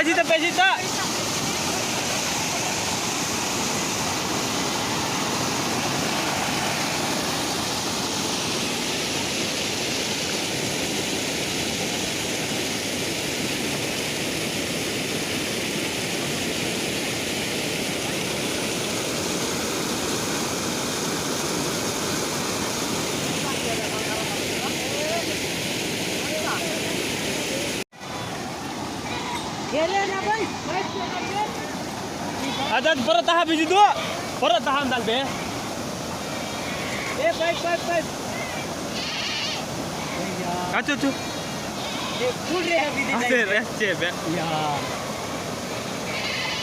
पैसे ada perut tahap di situ, perut tahap dal be. Baik. Kacau tu. फुल रे अभी Asyik receh be. या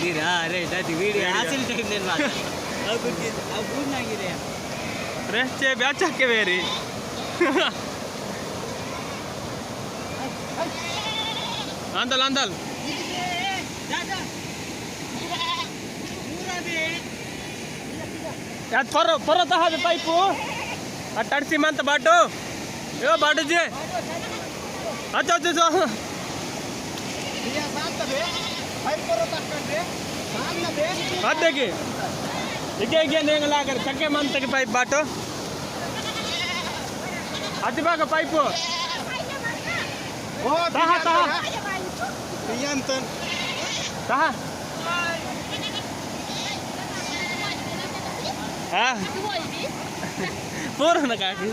गिरा रे दादी video हासिल time बात अब कुछ ना गिरे Receh be acak ke beri. Andal. यार परत हा पाईप तडसी म्हणत बाटो यो बाटोची अच्छा अदे की ಈಗ ನೇಂಗಲಾಗರ ಚಕ್ಕೆ ಮಂತಕ್ಕೆ ಪೈಪ್ ಬಾಟು ಅದಿ ಬಾಗ ಪೈಪು ಓ ತಹ ಯಾಂತನ್ ತಹ हा पूर्ण काकी